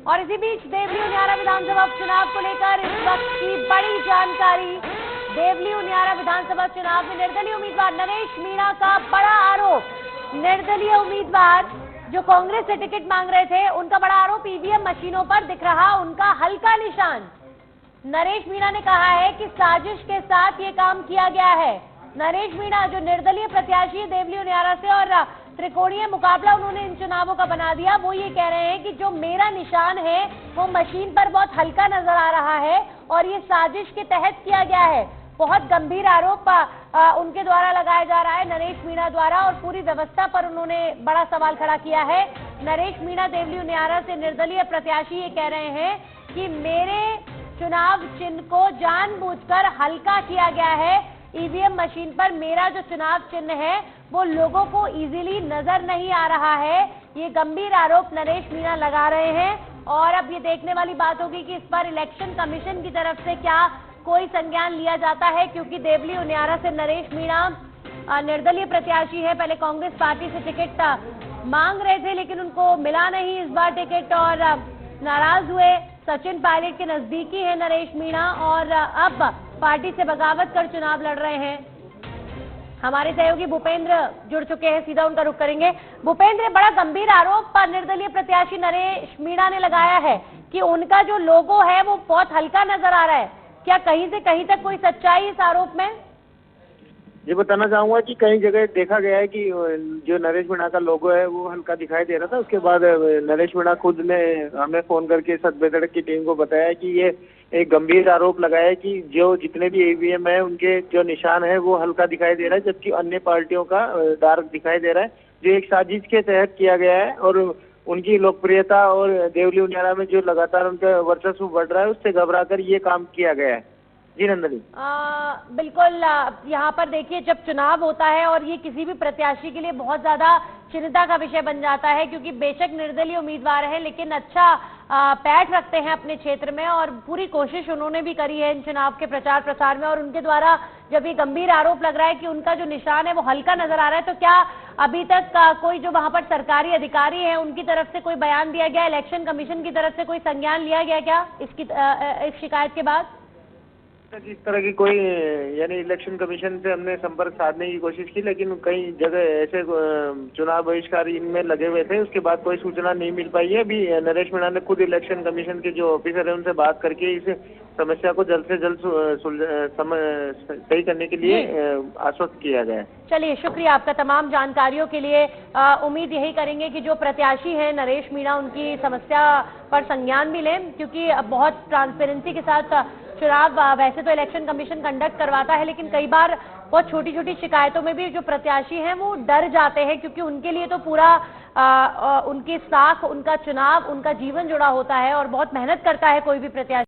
और इसी बीच देवली उनियारा विधानसभा चुनाव को लेकर इस वक्त की बड़ी जानकारी। देवली उनियारा विधानसभा चुनाव में निर्दलीय उम्मीदवार नरेश मीणा का बड़ा आरोप। निर्दलीय उम्मीदवार जो कांग्रेस से टिकट मांग रहे थे, उनका बड़ा आरोप ईवीएम मशीनों पर दिख रहा उनका हल्का निशान। नरेश मीणा ने कहा है कि साजिश के साथ ये काम किया गया है। नरेश मीणा जो निर्दलीय प्रत्याशी है देवली उनियारा से और त्रिकोणीय मुकाबला उन्होंने इन चुनावों का बना दिया, वो ये कह रहे हैं कि जो मेरा निशान है वो मशीन पर बहुत हल्का नजर आ रहा है और ये साजिश के तहत किया गया है। बहुत गंभीर आरोप उनके द्वारा लगाया जा रहा है नरेश मीणा द्वारा और पूरी व्यवस्था पर उन्होंने बड़ा सवाल खड़ा किया है। नरेश मीणा देवली उनियारा से निर्दलीय प्रत्याशी ये कह रहे हैं कि मेरे चुनाव चिन्ह को जानबूझकर हल्का किया गया है। ईवीएम मशीन पर मेरा जो चुनाव चिन्ह है वो लोगों को इजीली नजर नहीं आ रहा है। ये गंभीर आरोप नरेश मीणा लगा रहे हैं और अब ये देखने वाली बात होगी कि इस पर इलेक्शन कमीशन की तरफ से क्या कोई संज्ञान लिया जाता है, क्योंकि देवली उनियारा से नरेश मीणा निर्दलीय प्रत्याशी है। पहले कांग्रेस पार्टी से टिकट मांग रहे थे लेकिन उनको मिला नहीं इस बार टिकट और नाराज हुए। सचिन पायलट के नजदीकी है नरेश मीणा और अब पार्टी से बगावत कर चुनाव लड़ रहे हैं। हमारे सहयोगी भूपेंद्र जुड़ चुके हैं, सीधा उनका रुख करेंगे। भूपेंद्र, बड़ा गंभीर आरोप निर्दलीय प्रत्याशी नरेश मीणा ने लगाया है कि उनका जो लोगो है वो बहुत हल्का नजर आ रहा है। क्या कहीं से कहीं तक कोई सच्चाई इस आरोप में? ये बताना चाहूंगा कि कई जगह देखा गया है कि जो नरेश मीणा का लोगो है वो हल्का दिखाई दे रहा था। उसके बाद नरेश मीणा खुद ने हमें फोन करके सतबेदड़ की टीम को बताया कि ये एक गंभीर आरोप लगाया है कि जो जितने भी ईवीएम है उनके जो निशान है वो हल्का दिखाई दे रहा है, जबकि अन्य पार्टियों का डार्क दिखाई दे रहा है, जो एक साजिश के तहत किया गया है। और उनकी लोकप्रियता और देवली उनियारा में जो लगातार उनका वर्चस्व बढ़ रहा है उससे घबरा कर ये काम किया गया है। जी नंदनी, बिल्कुल। यहाँ पर देखिए, जब चुनाव होता है और ये किसी भी प्रत्याशी के लिए बहुत ज्यादा चिंता का विषय बन जाता है, क्योंकि बेशक निर्दलीय उम्मीदवार है लेकिन अच्छा पैठ रखते हैं अपने क्षेत्र में और पूरी कोशिश उन्होंने भी करी है इन चुनाव के प्रचार प्रसार में। और उनके द्वारा जब ये गंभीर आरोप लग रहा है कि उनका जो निशान है वो हल्का नजर आ रहा है, तो क्या अभी तक कोई जो वहां पर सरकारी अधिकारी है उनकी तरफ से कोई बयान दिया गया, इलेक्शन कमीशन की तरफ से कोई संज्ञान लिया गया क्या इस शिकायत के बाद? इस तरह की कोई यानी इलेक्शन कमीशन से हमने संपर्क साधने की कोशिश की, लेकिन कई जगह ऐसे चुनाव बहिष्कार इनमें लगे हुए थे, उसके बाद कोई सूचना नहीं मिल पाई है। अभी नरेश मीणा ने खुद इलेक्शन कमीशन के जो ऑफिसर है उनसे बात करके इस समस्या को जल्द से जल्द सही करने के लिए आश्वस्त किया गया है। चलिए, शुक्रिया आपका तमाम जानकारियों के लिए। उम्मीद यही करेंगे कि जो प्रत्याशी हैं नरेश मीणा उनकी समस्या पर संज्ञान भी लें, क्योंकि बहुत ट्रांसपेरेंसी के साथ चुनाव वैसे तो इलेक्शन कमीशन कंडक्ट करवाता है, लेकिन कई बार बहुत छोटी छोटी शिकायतों में भी जो प्रत्याशी हैं वो डर जाते हैं, क्योंकि उनके लिए तो पूरा उनकी साख, उनका चुनाव, उनका जीवन जुड़ा होता है और बहुत मेहनत करता है कोई भी प्रत्याशी।